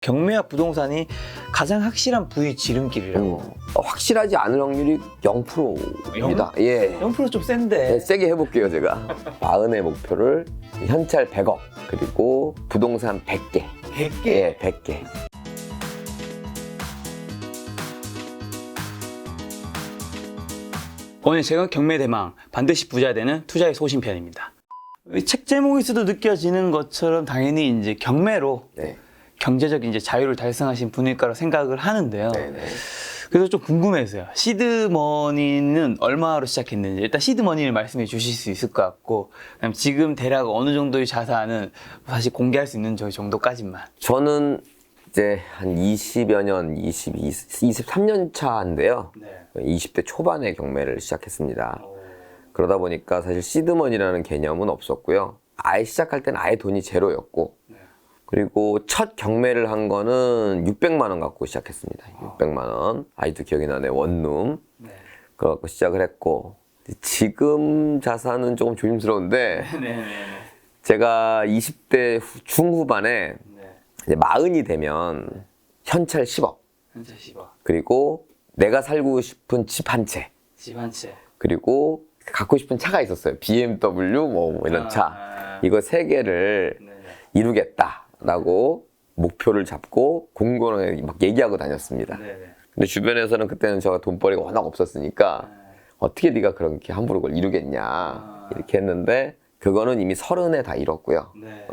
경매와 부동산이 가장 확실한 부의 지름길이라고. 확실하지 않을 확률이 0%입니다. 예. 0%좀 센데. 네, 세게 해볼게요, 제가. 마흔의 목표를 현찰 100억, 그리고 부동산 100개. 100개? 예, 100개. 오늘 제가 경매대망 반드시 부자 되는 투자의 소신편입니다. 책 제목에서도 느껴지는 것처럼 당연히 이제 경매로 네. 경제적 이제 자유를 달성하신 분일 거라 생각을 하는데요. 네네. 그래서 좀 궁금해서요. 시드머니는 얼마로 시작했는지 일단 시드머니를 말씀해 주실 수 있을 것 같고, 그다음에 지금 대략 어느 정도의 자산은 사실 공개할 수 있는 저희 정도까지만. 저는 이제 한 20여 년, 23년 차인데요. 네. 20대 초반에 경매를 시작했습니다. 그러다 보니까 사실 시드머니라는 개념은 없었고요. 아예 시작할 때는 아예 돈이 제로였고, 그리고 첫 경매를 한 거는 600만 원 갖고 시작했습니다. 600만 원. 아직도 기억이 나네요. 원룸. 네. 그거 갖고 시작을 했고, 지금 자산은 조금 조심스러운데, 네네네. 제가 20대 중후반에 네. 이제 40이 되면 현찰 10억, 현재 10억. 그리고 내가 살고 싶은 집 한 채, 집 한 채. 그리고 갖고 싶은 차가 있었어요. BMW 뭐 이런 차. 이거 3개를 네네. 이루겠다라고 목표를 잡고 공공연하게 막 얘기하고 다녔습니다. 네네. 근데 주변에서는 그때는 제가 돈벌이가 워낙 없었으니까 어떻게 네가 그렇게 함부로 그걸 이루겠냐 이렇게 했는데, 그거는 이미 30에 다 이뤘고요. 네.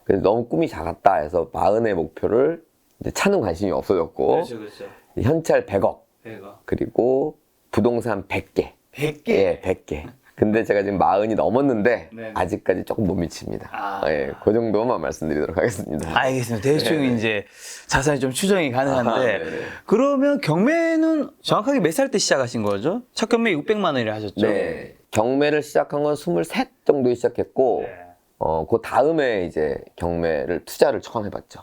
그래서 너무 꿈이 작았다 해서 40의 목표를 이제 차는 관심이 없어졌고, 그렇죠, 그렇죠. 현찰 100억, 100억. 그리고 부동산 100개. 100개? 예, 100개. 근데 제가 지금 40이 넘었는데 네네. 아직까지 조금 못 미칩니다. 아. 예, 그 정도만 말씀드리도록 하겠습니다. 알겠습니다. 대충 이제 자산이 좀 추정이 가능한데, 아하, 네네. 그러면 경매는 정확하게 몇 살 때 시작하신 거죠? 첫 경매 600만 원이라 하셨죠? 네. 경매를 시작한 건 23 정도에 시작했고, 그 다음에 이제 경매를 투자를 처음 해봤죠.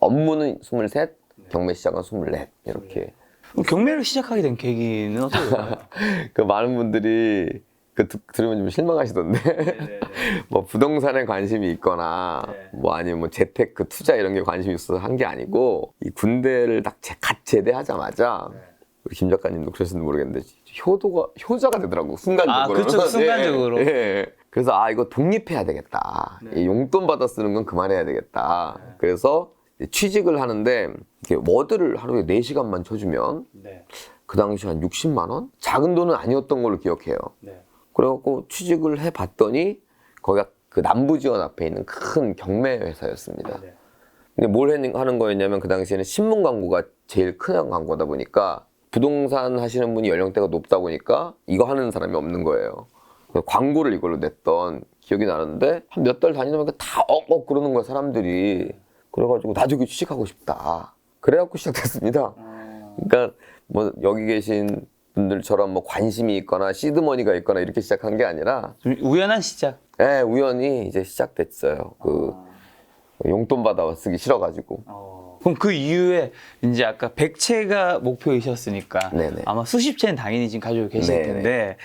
업무는 23, 경매 시작은 24 이렇게. 그럼 경매를 시작하게 된 계기는 어떻게 될까요? 그 많은 분들이 그 들으면 좀 실망하시던데, 네네네. 뭐 부동산에 관심이 있거나 네. 뭐 아니면 뭐 재테크 투자 이런 게 관심이 있어서 한 게 아니고, 이 군대를 딱 갓 제대하자마자 우리 김 작가님도 그러셨는지 모르겠는데 효자가 되더라고, 순간적으로. 아, 그쵸, 순간적으로. 예, 예. 그래서 이거 독립해야 되겠다. 네. 이 용돈 받아 쓰는 건 그만해야 되겠다. 그래서 이제 취직을 하는데 이렇게 워드를 하루에 4시간만 쳐주면 네. 그 당시 한 60만 원? 작은 돈은 아니었던 걸로 기억해요. 네. 그래갖고 취직을 해봤더니 거기가 그 남부지원 앞에 있는 큰 경매 회사였습니다. 네. 근데 뭘 하는 거였냐면, 그 당시에는 신문 광고가 제일 큰 광고다 보니까 부동산 하시는 분이 연령대가 높다 보니까 이거 하는 사람이 없는 거예요. 그래서 광고를 이걸로 냈던 기억이 나는데, 한 몇 달 다니다 보니까 다 그러는 거야, 사람들이. 그래가지고 나도 여기 취직하고 싶다. 그래갖고 시작됐습니다. 그러니까 뭐 여기 계신 분들처럼 뭐 관심이 있거나 시드머니가 있거나 이렇게 시작한 게 아니라, 좀 우연한 시작. 예, 우연히 이제 시작됐어요. 용돈 받아 쓰기 싫어가지고. 그럼 그 이후에 이제 아까 100채가 목표이셨으니까 네네. 아마 수십 채는 당연히 지금 가지고 계실 네네. 텐데,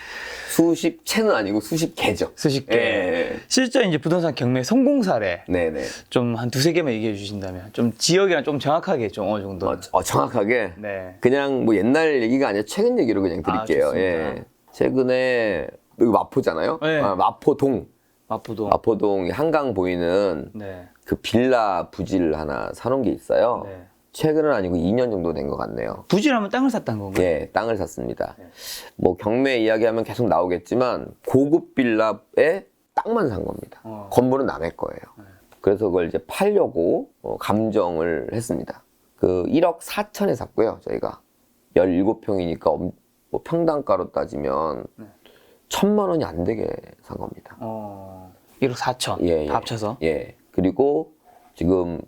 수십 채는 아니고 수십 개죠. 수십 개. 예. 실제 이제 부동산 경매 성공 사례 네네. 좀 한 두세 개만 얘기해 주신다면, 좀 지역이랑 좀 정확하게 좀 어느 정도. 정확하게. 네. 그냥 뭐 옛날 얘기가 아니라 최근 얘기로 그냥 드릴게요. 좋습니다. 예. 최근에 여기 마포잖아요. 네. 마포동. 마포동. 마포동 한강 보이는 네. 그 빌라 부지를 하나 사놓은 게 있어요. 네. 최근은 아니고 2년 정도 된 것 같네요. 부지라면 땅을 샀다는 건가요? 예, 땅을 샀습니다. 네. 뭐 경매 이야기하면 계속 나오겠지만 고급 빌라에 땅만 산 겁니다. 건물은 남의 거예요. 그래서 그걸 이제 팔려고 감정을 했습니다. 그 1억 4천에 샀고요, 저희가. 17평이니까 뭐 평당가로 따지면 1,000만 원이 안 되게 산 겁니다. 1억 4천. 예, 예. 다 합쳐서. 예. 그리고 지금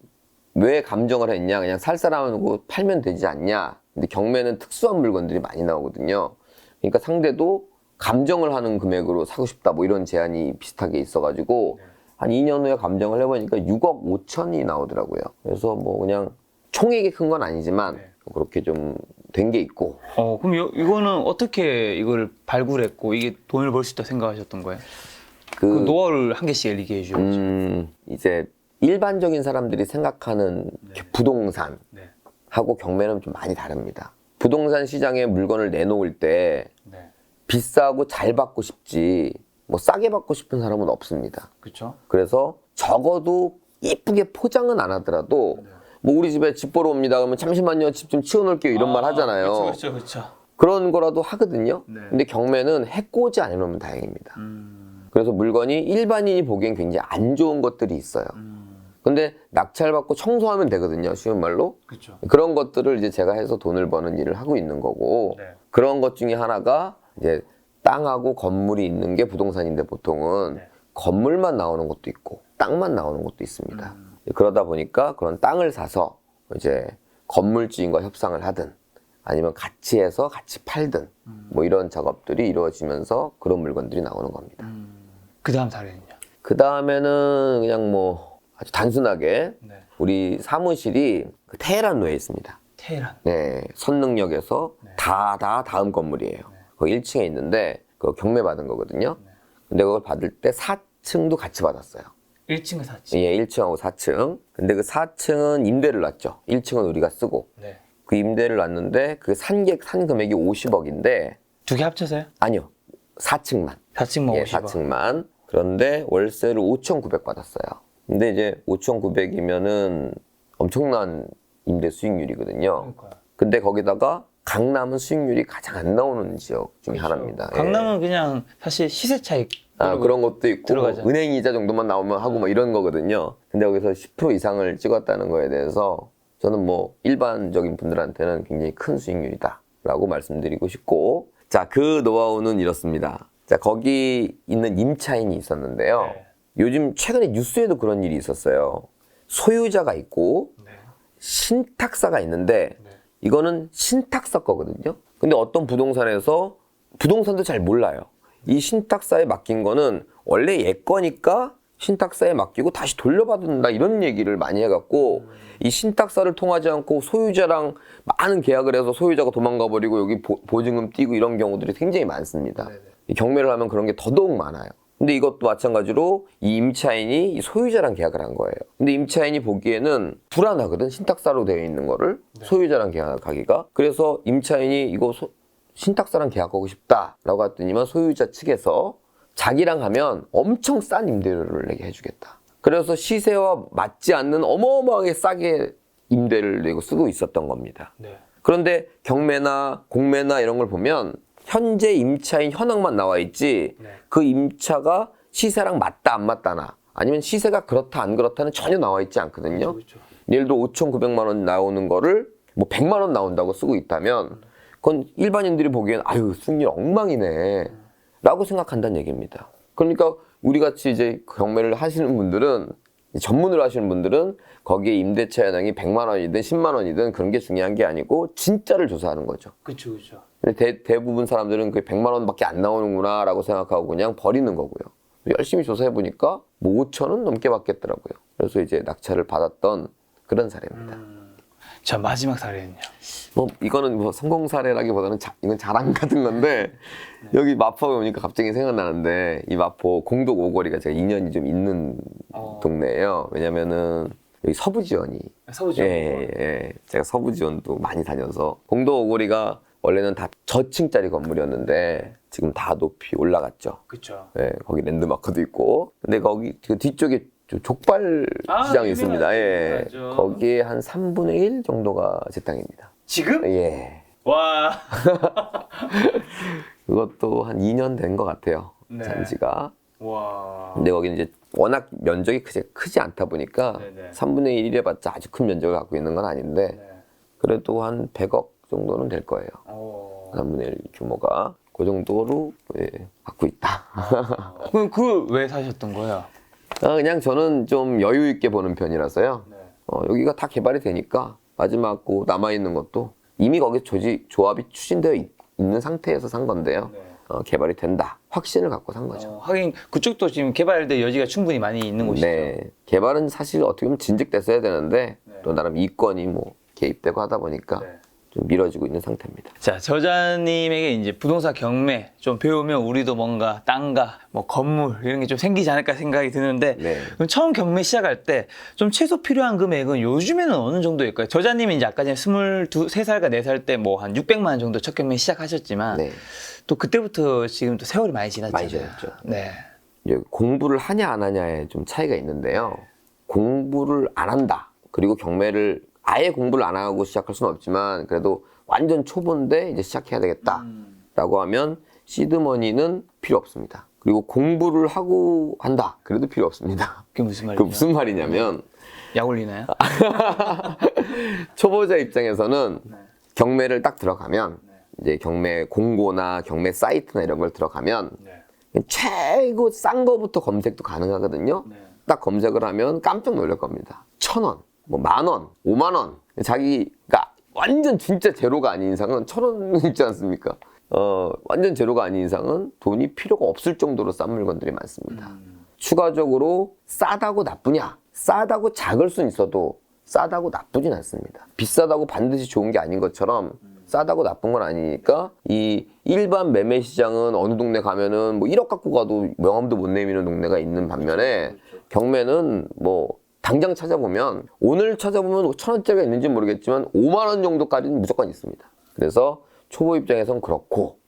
왜 감정을 했냐? 그냥 살 사람하고 팔면 되지 않냐? 근데 경매는 특수한 물건들이 많이 나오거든요. 그러니까 상대도 감정을 하는 금액으로 사고 싶다, 뭐 이런 제한이 비슷하게 있어가지고 한 2년 후에 감정을 해보니까 6억 5천이 나오더라고요. 그래서 뭐 그냥 총액이 큰 건 아니지만 그렇게 좀 된 게 있고. 그럼 이거는 어떻게 이걸 발굴했고 이게 돈을 벌 수 있다 생각하셨던 거예요? 그 노하우를 한 개씩 얘기해 주시죠. 이제 일반적인 사람들이 생각하는 네. 부동산하고 네. 경매는 좀 많이 다릅니다. 부동산 시장에 물건을 내놓을 때 네. 비싸고 잘 받고 싶지 뭐 싸게 받고 싶은 사람은 없습니다. 그렇죠. 그래서 적어도 이쁘게 포장은 안 하더라도 네. 뭐 우리 집에 집 보러 옵니다. 그러면 잠시만요. 집 좀 치워놓을게요. 이런 말 하잖아요. 그렇죠, 그렇죠. 그런 거라도 하거든요. 네. 근데 경매는 해코지 안 해놓으면 다행입니다. 그래서 물건이 일반인이 보기엔 굉장히 안 좋은 것들이 있어요. 근데 낙찰받고 청소하면 되거든요. 쉬운 말로. 그렇죠. 그런 것들을 이제 제가 해서 돈을 버는 일을 하고 있는 거고 네. 그런 것 중에 하나가 이제 땅하고 건물이 있는 게 부동산인데 보통은 네. 건물만 나오는 것도 있고 땅만 나오는 것도 있습니다. 그러다 보니까 그런 땅을 사서 이제 건물주인과 협상을 하든 아니면 같이 해서 같이 팔든 뭐 이런 작업들이 이루어지면서 그런 물건들이 나오는 겁니다. 그 다음 사례는요? 그 다음에는 그냥 뭐 아주 단순하게 네. 우리 사무실이 그 테헤란로에 있습니다. 테헤란. 네, 선릉역에서 네. 다음 건물이에요. 거기 1층에 있는데 그거 경매 받은 거거든요. 네. 근데 그걸 받을 때 4층도 같이 받았어요. 1층과 4층. 예, 1층하고 4층. 근데 그 4층은 임대를 놨죠. 1층은 우리가 쓰고. 네. 그 임대를 놨는데 그 산 금액이 50억인데 두 개 합쳐서요? 아니요. 4층만. 4층만 예, 50억. 4층만. 그런데 월세를 5,900 받았어요. 근데 이제 5,900이면은 엄청난 임대 수익률이거든요. 그러니까요. 근데 거기다가 강남은 수익률이 가장 안 나오는 지역 중에 하나입니다. 예. 강남은 그냥 사실 시세 차익. 그런 것도 있고 들어가죠. 은행 이자 정도만 나오면 하고 뭐 이런 거거든요. 근데 여기서 10% 이상을 찍었다는 거에 대해서 저는 뭐 일반적인 분들한테는 굉장히 큰 수익률이다라고 말씀드리고 싶고, 자, 그 노하우는 이렇습니다. 자, 거기 있는 임차인이 있었는데요. 네. 요즘 최근에 뉴스에도 그런 일이 있었어요. 소유자가 있고 네. 신탁사가 있는데 네. 이거는 신탁사 거거든요. 근데 어떤 부동산에서 부동산도 잘 몰라요. 이 신탁사에 맡긴 거는 원래 얘 거니까 신탁사에 맡기고 다시 돌려받는다 이런 얘기를 많이 해갖고 이 신탁사를 통하지 않고 소유자랑 많은 계약을 해서 소유자가 도망가 버리고 여기 보증금 띄고 이런 경우들이 굉장히 많습니다. 네네. 이 경매를 하면 그런 게 더더욱 많아요. 근데 이것도 마찬가지로 이 임차인이 이 소유자랑 계약을 한 거예요. 근데 임차인이 보기에는 불안하거든. 신탁사로 되어 있는 거를 소유자랑 계약하기가. 그래서 임차인이 이거 신탁사랑 계약하고 싶다라고 했더니만 소유자 측에서 자기랑 하면 엄청 싼 임대료를 내게 해주겠다. 그래서 시세와 맞지 않는 어마어마하게 싸게 임대를 내고 쓰고 있었던 겁니다. 네. 그런데 경매나 공매나 이런 걸 보면 현재 임차인 현황만 나와 있지 네. 그 임차가 시세랑 맞다 안 맞다나 아니면 시세가 그렇다 안 그렇다는 전혀 나와 있지 않거든요. 그렇죠. 예를 들어 5,900만 원 나오는 거를 뭐 100만 원 나온다고 쓰고 있다면 그건 일반인들이 보기엔 아유 수익률 엉망이네 라고 생각한다는 얘기입니다. 그러니까 우리 같이 이제 경매를 하시는 분들은 전문을 하시는 분들은 거기에 임대차 현황이 100만 원이든 10만 원이든 그런 게 중요한 게 아니고 진짜를 조사하는 거죠. 그렇죠, 그렇죠. 근데 대부분 사람들은 그 100만 원밖에 안 나오는구나 라고 생각하고 그냥 버리는 거고요. 열심히 조사해 보니까 뭐 5천 원 넘게 받겠더라고요. 그래서 이제 낙찰을 받았던 그런 사례입니다. 자, 마지막 사례는요? 뭐 이거는 뭐 성공 사례라기보다는 이건 자랑 같은 건데 여기 마포에 오니까 갑자기 생각나는데 이 마포 공덕 오거리가 제가 인연이 좀 있는 동네예요. 왜냐면은 여기 서부지원이 서부죠. 예. 제가 서부지원도 많이 다녀서 공덕 오거리가 원래는 다 저층짜리 건물이었는데 지금 다 높이 올라갔죠. 그렇죠. 예, 거기 랜드마크도 있고. 근데 거기 그 뒤쪽에 족발 시장이 있습니다. 예. 유명하죠. 거기에 한 3분의 1 정도가 제 땅입니다. 지금? 예. 와. 그것도 한 2년 된 것 같아요. 네. 잔지가. 와. 근데 거기는 이제 워낙 면적이 크지 않다 보니까 네네. 3분의 1 해봤자 아주 큰 면적을 갖고 있는 건 아닌데 네. 그래도 한 100억 정도는 될 거예요. 3분의 1 규모가. 그 정도로 예, 갖고 있다. 그럼 그걸 왜 사셨던 거예요? 그냥 저는 좀 여유 있게 보는 편이라서요. 네. 여기가 다 개발이 되니까 마지막 그 남아있는 것도 이미 거기 조합이 추진되어 있는 상태에서 산 건데요. 네. 개발이 된다. 확신을 갖고 산 거죠. 하긴 그쪽도 지금 개발될 여지가 충분히 많이 있는 곳이죠. 네. 개발은 사실 어떻게 보면 진즉됐어야 되는데 네. 또 나름 이권이 뭐 개입되고 하다 보니까 네. 좀 미뤄지고 있는 상태입니다. 자, 저자님에게 이제 부동산 경매 좀 배우면 우리도 뭔가 땅과 뭐 건물 이런 게 좀 생기지 않을까 생각이 드는데 네. 그럼 처음 경매 시작할 때 좀 최소 필요한 금액은 요즘에는 어느 정도일까요? 저자님이 이제 아까 전에 23살과 4살 때 뭐 한 600만 원 정도 첫 경매 시작하셨지만 네. 또 그때부터 지금 또 세월이 많이 지났잖아요. 많이 지났죠. 네. 이제 공부를 하냐 안 하냐에 좀 차이가 있는데요. 공부를 안 한다. 그리고 경매를 아예 공부를 안 하고 시작할 수는 없지만 그래도 완전 초보인데 이제 시작해야 되겠다라고 하면 시드머니는 필요 없습니다. 그리고 공부를 하고 한다. 그래도 필요 없습니다. 그게 무슨 그 말이죠? 무슨 말이냐면 약 올리나요? 초보자 입장에서는 네. 경매를 딱 들어가면 이제 경매 공고나 경매 사이트나 이런 걸 들어가면 네. 최고 싼 거부터 검색도 가능하거든요. 네. 딱 검색을 하면 깜짝 놀랄 겁니다. 1,000원, 뭐 10,000원, 50,000원. 자기가 완전 진짜 제로가 아닌 이상은 1,000원 있지 않습니까? 완전 제로가 아닌 이상은 돈이 필요가 없을 정도로 싼 물건들이 많습니다. 추가적으로 싸다고 나쁘냐? 싸다고 작을 수는 있어도 싸다고 나쁘진 않습니다. 비싸다고 반드시 좋은 게 아닌 것처럼 싸다고 나쁜 건 아니니까 이 일반 매매 시장은 어느 동네 가면은 뭐 1억 갖고 가도 명함도 못 내미는 동네가 있는 반면에 경매는 뭐 당장 찾아보면 오늘 찾아보면 1,000원짜리가 있는지 모르겠지만 5만 원 정도까지는 무조건 있습니다. 그래서 초보 입장에선 그렇고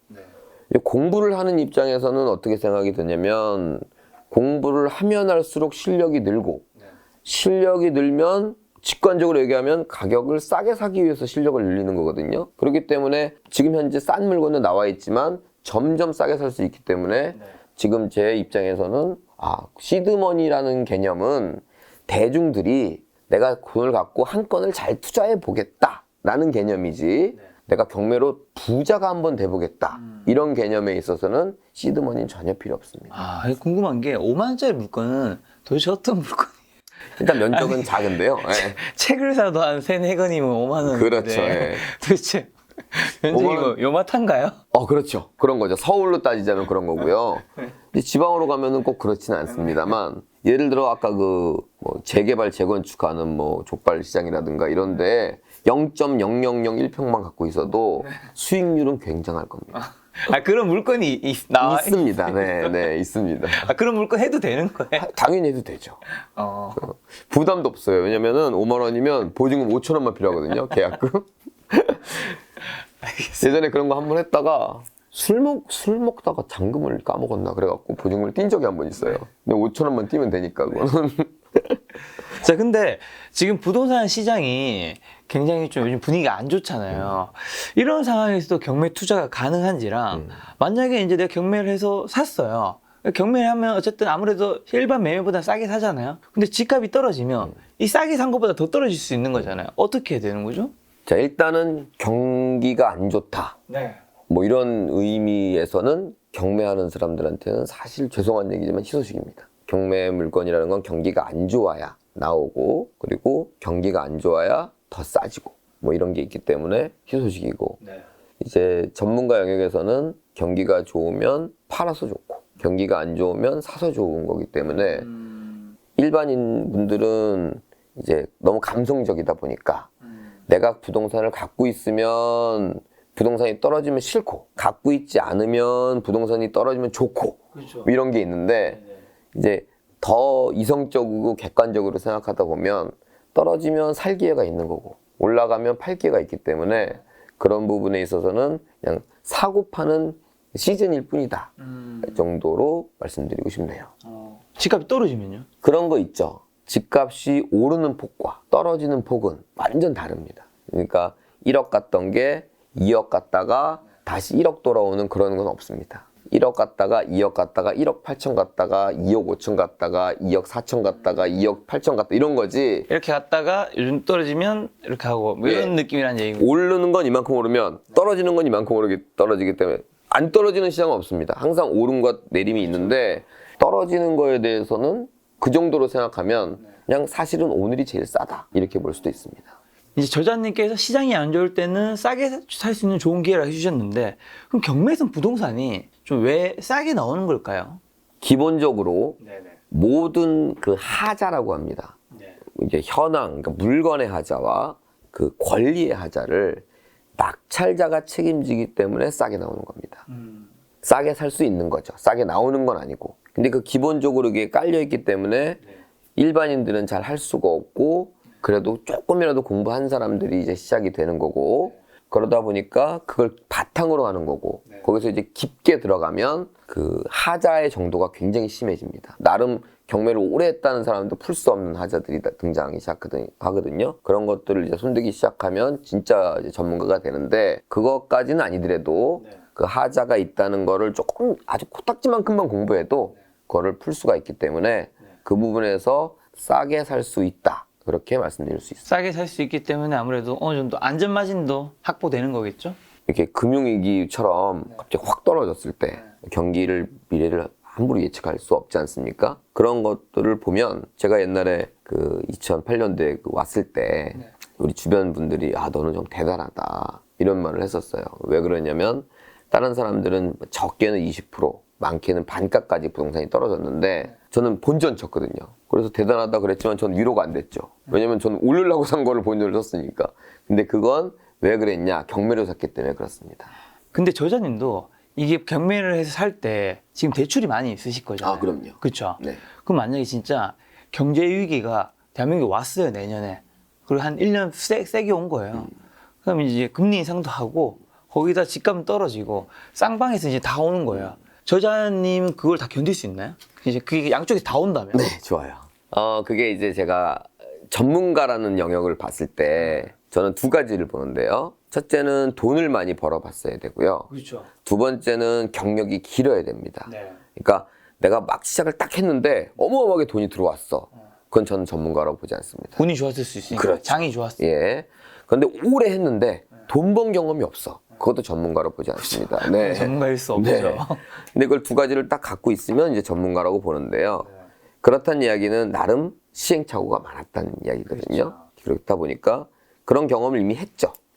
공부를 하는 입장에서는 어떻게 생각이 드냐면 공부를 하면 할수록 실력이 늘고 실력이 늘면 직관적으로 얘기하면 가격을 싸게 사기 위해서 실력을 늘리는 거거든요. 그렇기 때문에 지금 현재 싼 물건은 나와 있지만 점점 싸게 살 수 있기 때문에 지금 제 입장에서는 시드머니라는 개념은 대중들이 내가 돈을 갖고 한 건을 잘 투자해 보겠다라는 개념이지 내가 경매로 부자가 한번 돼보겠다 이런 개념에 있어서는 시드머니는 전혀 필요 없습니다. 궁금한 게 5만 원짜리 물건은 도대체 어떤 물건이에요? 일단 면적은 작은데요. 예. 책을 사도 한 3-4권이면 5만 원인데 그렇죠. 예. 도대체 면적이 5만 원. 요마탄가요? 그렇죠. 그런 거죠. 서울로 따지자면 그런 거고요. 근데 지방으로 가면은 꼭 그렇지는 않습니다만 예를 들어 아까 뭐 재개발 재건축하는 뭐 족발 시장이라든가 이런데 0.0001평만 갖고 있어도 수익률은 굉장할 겁니다. 그런 물건이 나와 있습니다. 네, 있습니다. 그런 물건 해도 되는 거예요? 당연히 해도 되죠. 부담도 없어요. 왜냐면은 5만 원이면 보증금 5천 원만 필요하거든요. 계약금. 예전에 그런 거 한번 했다가 술 먹다가 잔금을 까먹었나 그래갖고 보증금을 띈 적이 한 번 있어요. 근데 5천 원만 띄면 되니까 그거는. 자, 근데 지금 부동산 시장이 굉장히 좀 요즘 분위기가 안 좋잖아요. 이런 상황에서도 경매 투자가 가능한지랑 만약에 이제 내가 경매를 해서 샀어요. 경매를 하면 어쨌든 아무래도 일반 매매보다 싸게 사잖아요. 근데 집값이 떨어지면 이 싸게 산 것보다 더 떨어질 수 있는 거잖아요. 어떻게 해야 되는 거죠? 자, 일단은 경기가 안 좋다. 네. 뭐 이런 의미에서는 경매하는 사람들한테는 사실 죄송한 얘기지만 희소식입니다. 경매 물건이라는 건 경기가 안 좋아야 나오고 그리고 경기가 안 좋아야 더 싸지고 뭐 이런 게 있기 때문에 희소식이고 이제 전문가 영역에서는 경기가 좋으면 팔아서 좋고 경기가 안 좋으면 사서 좋은 거기 때문에 일반인 분들은 이제 너무 감성적이다 보니까 내가 부동산을 갖고 있으면 부동산이 떨어지면 싫고 갖고 있지 않으면 부동산이 떨어지면 좋고 그렇죠. 이런 게 있는데 이제 더 이성적이고 객관적으로 생각하다 보면 떨어지면 살 기회가 있는 거고 올라가면 팔 기회가 있기 때문에 그런 부분에 있어서는 그냥 사고 파는 시즌일 뿐이다 정도로 말씀드리고 싶네요. 집값이 떨어지면요? 그런 거 있죠. 집값이 오르는 폭과 떨어지는 폭은 완전 다릅니다. 그러니까 1억 갔던 게 2억 갔다가 다시 1억 돌아오는 그런 건 없습니다. 1억 갔다가 2억 갔다가 1억 8천 갔다가 2억 5천 갔다가 2억 4천 갔다가 2억 8천 갔다 이런 거지. 이렇게 갔다가 요즘 떨어지면 이렇게 하고 뭐 이런 느낌이란 얘기고. 오르는 건 이만큼 오르면 떨어지는 건 이만큼 떨어지기 때문에 안 떨어지는 시장은 없습니다. 항상 오름과 내림이 있는데 떨어지는 거에 대해서는 그 정도로 생각하면 그냥 사실은 오늘이 제일 싸다 이렇게 볼 수도 있습니다. 이제 저자님께서 시장이 안 좋을 때는 싸게 살 수 있는 좋은 기회라 해주셨는데 그럼 경매에선 부동산이 좀 왜 싸게 나오는 걸까요? 기본적으로 모든 그 하자라고 합니다. 이제 현황, 그러니까 물건의 하자와 그 권리의 하자를 낙찰자가 책임지기 때문에 싸게 나오는 겁니다. 싸게 살 수 있는 거죠. 싸게 나오는 건 아니고. 근데 그 기본적으로 이게 깔려있기 때문에 일반인들은 잘 할 수가 없고 그래도 조금이라도 공부한 사람들이 이제 시작이 되는 거고 그러다 보니까 그걸 바탕으로 하는 거고 거기서 이제 깊게 들어가면 그 하자의 정도가 굉장히 심해집니다. 나름 경매를 오래 했다는 사람도 풀 수 없는 하자들이 등장하기 시작하거든요. 그런 것들을 이제 손대기 시작하면 진짜 이제 전문가가 되는데 그것까지는 아니더라도 그 하자가 있다는 거를 조금 아주 코딱지만큼만 공부해도 그거를 풀 수가 있기 때문에 그 부분에서 싸게 살 수 있다. 그렇게 말씀드릴 수 있습니다. 싸게 살 수 있기 때문에 아무래도 어느 정도 안전마진도 확보되는 거겠죠? 이렇게 금융위기처럼 갑자기 확 떨어졌을 때 경기를 미래를 함부로 예측할 수 없지 않습니까? 그런 것들을 보면 제가 옛날에 그 2008년도에 왔을 때 우리 주변 분들이 아 너는 좀 대단하다 이런 말을 했었어요. 왜 그러냐면 다른 사람들은 적게는 20% 많게는 반값까지 부동산이 떨어졌는데 저는 본전 쳤거든요. 그래서 대단하다 그랬지만 전 위로가 안 됐죠. 왜냐면 저는 오르려고 산 거를 본전을 쳤으니까. 근데 그건 왜 그랬냐? 경매로 샀기 때문에 그렇습니다. 근데 저자님도 이게 경매를 해서 살 때 지금 대출이 많이 있으실 거잖아요. 아, 그럼요. 그렇죠. 네. 그럼 만약에 진짜 경제 위기가 대한민국에 왔어요, 내년에. 그리고 한 1년 세게 온 거예요. 그럼 이제 금리 인상도 하고 거기다 집값 떨어지고 쌍방에서 이제 다 오는 거예요. 저자님은 그걸 다 견딜 수 있나요? 이제 그게 양쪽에서 다 온다면? 네, 좋아요. 그게 이제 제가 전문가라는 영역을 봤을 때 저는 두 가지를 보는데요. 첫째는 돈을 많이 벌어봤어야 되고요. 그렇죠. 두 번째는 경력이 길어야 됩니다. 네. 그러니까 내가 막 시작을 딱 했는데 어마어마하게 돈이 들어왔어. 그건 저는 전문가라고 보지 않습니다. 운이 좋았을 수 있으니까. 그렇죠. 장이 좋았어요. 예. 그런데 오래 했는데 돈 번 경험이 없어. 그것도 전문가로 보지 않습니다. 네. 전문가일 수 없죠. 네. 근데 그걸 두 가지를 딱 갖고 있으면 이제 전문가라고 보는데요. 그렇다는 이야기는 나름 시행착오가 많았다는 이야기거든요. 그렇다 보니까 그런 경험을 이미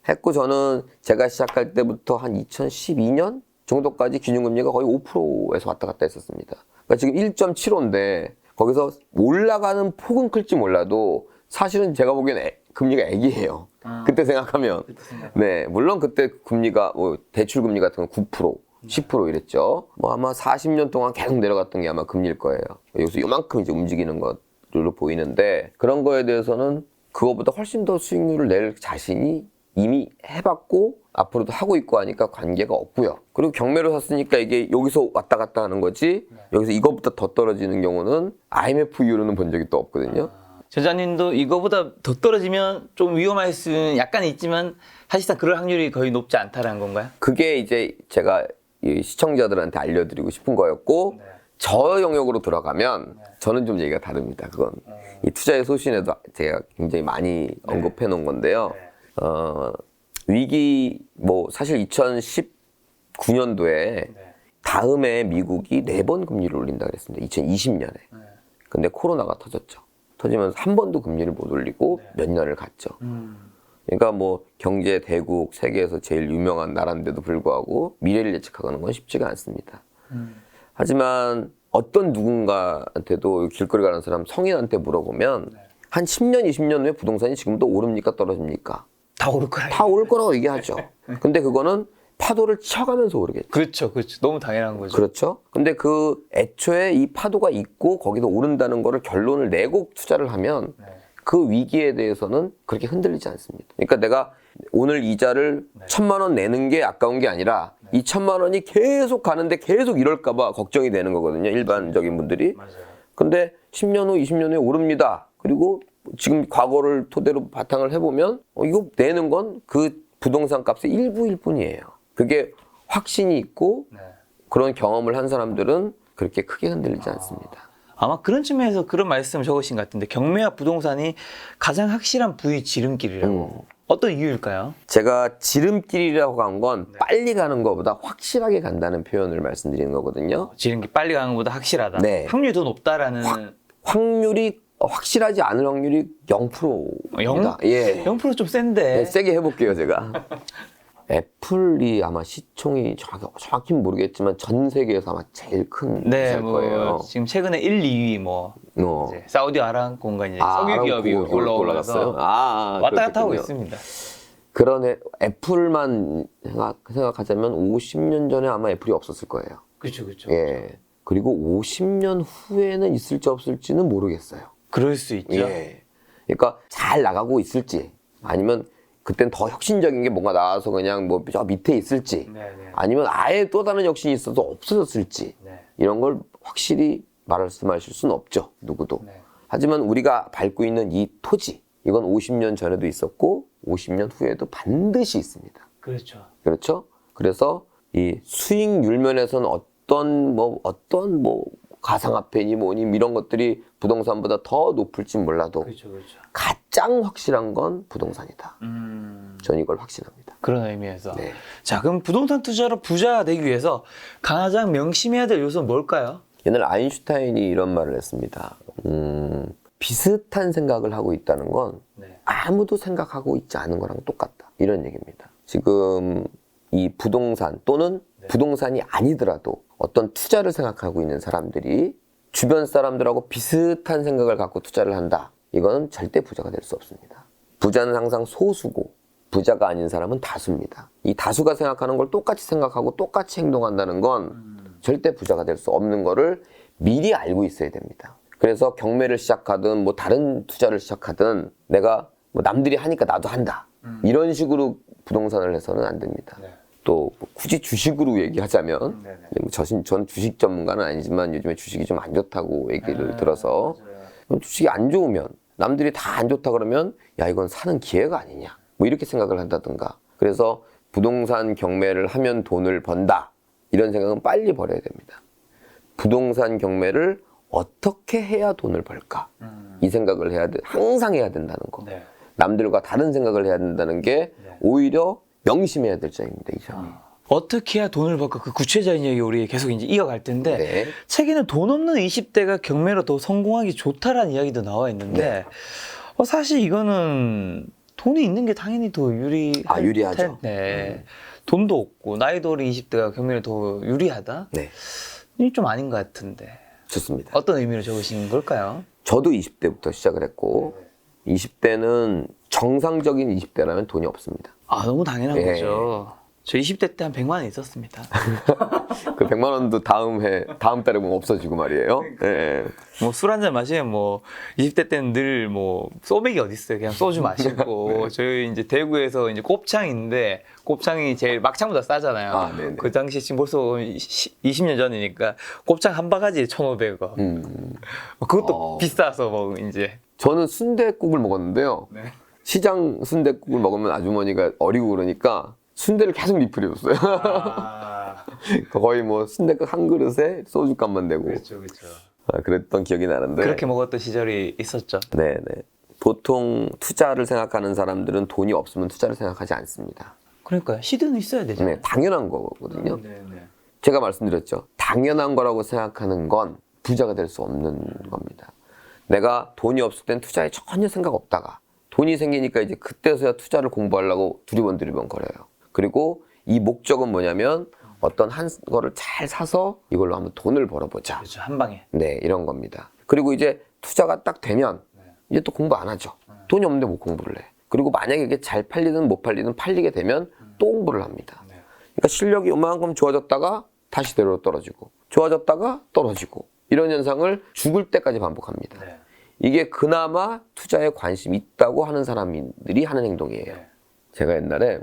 했고 저는 제가 시작할 때부터 한 2012년 정도까지 기준금리가 거의 5%에서 왔다 갔다 했었습니다. 그러니까 지금 1.75인데 거기서 올라가는 폭은 클지 몰라도 사실은 제가 보기엔 금리가 애기예요. 그때 생각하면. 네, 물론 그때 금리가 대출 금리 같은 건 9%, 10% 이랬죠. 아마 40년 동안 계속 내려갔던 게 아마 금리일 거예요. 여기서 요만큼 이제 움직이는 것으로 보이는데 그런 거에 대해서는 그거보다 훨씬 더 수익률을 낼 자신이 이미 해봤고 앞으로도 하고 있고 하니까 관계가 없고요. 그리고 경매로 샀으니까 이게 여기서 왔다 갔다 하는 거지 여기서 이거보다 더 떨어지는 경우는 IMF 이후로는 본 적이 또 없거든요. 저자님도 이거보다 더 떨어지면 좀 위험할 수는 약간 있지만 사실상 그럴 확률이 거의 높지 않다라는 건가요? 그게 이제 제가 이 시청자들한테 알려드리고 싶은 거였고 저 영역으로 들어가면 저는 좀 얘기가 다릅니다. 그건 이 투자의 소신에도 제가 굉장히 많이 언급해 놓은 건데요. 위기 사실 2019년도에 다음에 미국이 4번 금리를 올린다 그랬습니다. 2020년에. 근데 코로나가 터졌죠. 터지면서 한 번도 금리를 못 올리고 몇 년을 갔죠. 그러니까 경제 대국 세계에서 제일 유명한 나라인데도 불구하고 미래를 예측하는 건 쉽지가 않습니다. 하지만 어떤 누군가한테도 길거리 가는 사람 성인한테 물어보면 한 10년, 20년 후에 부동산이 지금도 오릅니까 떨어집니까? 다 오를 거라. 다 오를 거라고 얘기하죠. 근데 그거는 파도를 치어가면서 오르겠죠. 그렇죠. 너무 당연한 거죠. 그렇죠. 근데 그 애초에 이 파도가 있고 거기서 오른다는 거를 결론을 내고 투자를 하면 그 위기에 대해서는 그렇게 흔들리지 않습니다. 그러니까 내가 오늘 이자를 1,000만 원 내는 게 아까운 게 아니라 이 1,000만 원이 계속 가는데 계속 이럴까 봐 걱정이 되는 거거든요. 일반적인 분들이. 맞아요. 근데 10년 후, 20년 후에 오릅니다. 그리고 지금 과거를 토대로 바탕을 해보면 이거 내는 건 그 부동산 값의 일부일 뿐이에요. 그게 확신이 있고 그런 경험을 한 사람들은 그렇게 크게 흔들리지 않습니다. 아마 그런 측면에서 그런 말씀을 적으신 것 같은데 경매와 부동산이 가장 확실한 부의 지름길이라고. 어떤 이유일까요? 제가 지름길이라고 한 건 빨리 가는 것보다 확실하게 간다는 표현을 말씀드리는 거거든요. 지름길 빨리 가는 것보다 확실하다. 네. 확률이 더 높다라는. 확률이 확실하지 않을 확률이 0%입니다. 예. 0%좀 센데. 네, 세게 해볼게요, 제가. 애플이 아마 시총이 정확히 모르겠지만 전 세계에서 아마 제일 큰 회사일 거예요. 지금 최근에 1, 2위 이제 사우디 아람코가 이제 석유 기업이 올라오면서 왔다 갔다 하고 있습니다. 그런 애플만 생각하자면 50년 전에 아마 애플이 없었을 거예요. 그렇죠, 그렇죠. 예. 그리고 50년 후에는 있을지 없을지는 모르겠어요. 그럴 수 있죠. 예. 그러니까 잘 나가고 있을지 아니면 그땐 더 혁신적인 게 뭔가 나와서 그냥 뭐 저 밑에 있을지 네. 아니면 아예 또 다른 혁신이 있어서 없어졌을지 네. 이런 걸 확실히 말씀하실 수는 없죠. 누구도. 네. 하지만 우리가 밟고 있는 이 토지 이건 50년 전에도 있었고 50년 후에도 반드시 있습니다. 그렇죠. 그렇죠? 그래서 이 수익률 면에서는 어떤 가상화폐니 뭐니 이런 것들이 부동산보다 더 높을지 몰라도 그렇죠. 가장 확실한 건 부동산이다. 저는 이걸 확신합니다. 그런 의미에서. 네. 자, 그럼 부동산 투자로 부자가 되기 위해서 가장 명심해야 될 요소는 뭘까요? 옛날 아인슈타인이 이런 말을 했습니다. 비슷한 생각을 하고 있다는 건 네. 아무도 생각하고 있지 않은 거랑 똑같다. 이런 얘기입니다. 지금 이 부동산 또는 부동산이 아니더라도 어떤 투자를 생각하고 있는 사람들이 주변 사람들하고 비슷한 생각을 갖고 투자를 한다. 이거는 절대 부자가 될 수 없습니다. 부자는 항상 소수고 부자가 아닌 사람은 다수입니다. 이 다수가 생각하는 걸 똑같이 생각하고 똑같이 행동한다는 건 절대 부자가 될 수 없는 거를 미리 알고 있어야 됩니다. 그래서 경매를 시작하든 뭐 다른 투자를 시작하든 내가 뭐 남들이 하니까 나도 한다. 이런 식으로 부동산을 해서는 안 됩니다. 네. 또 굳이 주식으로 얘기하자면 네네. 전 주식 전문가는 아니지만 요즘에 주식이 좀 안 좋다고 얘기를 들어서 맞아요. 그럼 주식이 안 좋으면 남들이 다 안 좋다 그러면 야 이건 사는 기회가 아니냐 뭐 이렇게 생각을 한다든가 그래서 부동산 경매를 하면 돈을 번다 이런 생각은 빨리 버려야 됩니다. 부동산 경매를 어떻게 해야 돈을 벌까 이 생각을 항상 해야 된다는 거. 네. 남들과 다른 생각을 해야 된다는 게 오히려 명심해야 될 점입니다. 이 점이. 어떻게 해야 돈을 벌까? 그 구체적인 얘기 우리 계속 이제 이어갈 텐데 네. 책에는 돈 없는 20대가 경매로 더 성공하기 좋다라는 이야기도 나와 있는데 사실 이거는 돈이 있는 게 당연히 더 유리하죠. 텐데 돈도 없고 나이도 어린 20대가 경매를 더 유리하다? 네. 이게 좀 아닌 것 같은데 좋습니다. 어떤 의미로 적으신 걸까요? 저도 20대부터 시작을 했고 20대는 정상적인 20대라면 돈이 없습니다. 아 너무 당연한 예. 거죠. 저 20대 때 한 100만 원 있었습니다. 그 100만 원도 다음 달에 보면 없어지고 말이에요. 예. 뭐 술 한잔 마시면 뭐 20대 때는 늘 뭐 소맥이 어디 있어요. 그냥 소주 마시고 저희 이제 대구에서 이제 곱창인데 곱창이 제일 막창보다 싸잖아요. 아, 네네. 그 당시 지금 벌써 20년 전이니까 곱창 한 바가지에 1,500원. 그것도 비싸서 뭐 이제 저는 순댓국을 먹었는데요. 네. 시장 순댓국을 먹으면 아주머니가 어리고 그러니까 순대를 계속 리필해줬어요. 거의 뭐 순댓국 한 그릇에 소주값만 내고 그렇죠. 그랬던 기억이 나는데 그렇게 먹었던 시절이 있었죠. 네네. 보통 투자를 생각하는 사람들은 돈이 없으면 투자를 생각하지 않습니다. 그러니까요. 시드는 있어야 되죠. 네, 당연한 거거든요. 네. 제가 말씀드렸죠. 당연한 거라고 생각하는 건 부자가 될 수 없는 겁니다. 내가 돈이 없을 땐 투자에 전혀 생각 없다가 돈이 생기니까 이제 그때서야 투자를 공부하려고 두리번 거려요. 그리고 이 목적은 뭐냐면 어떤 한 거를 잘 사서 이걸로 한번 돈을 벌어보자. 그렇죠. 한 방에. 네, 이런 겁니다. 그리고 이제 투자가 딱 되면 이제 또 공부 안 하죠. 돈이 없는데 뭐 공부를 해. 그리고 만약에 이게 잘 팔리든 못 팔리든 팔리게 되면 또 공부를 합니다. 그러니까 실력이 요만큼 좋아졌다가 다시 내려 떨어지고 좋아졌다가 떨어지고 이런 현상을 죽을 때까지 반복합니다. 네. 이게 그나마 투자에 관심이 있다고 하는 사람들이 하는 행동이에요. 제가 옛날에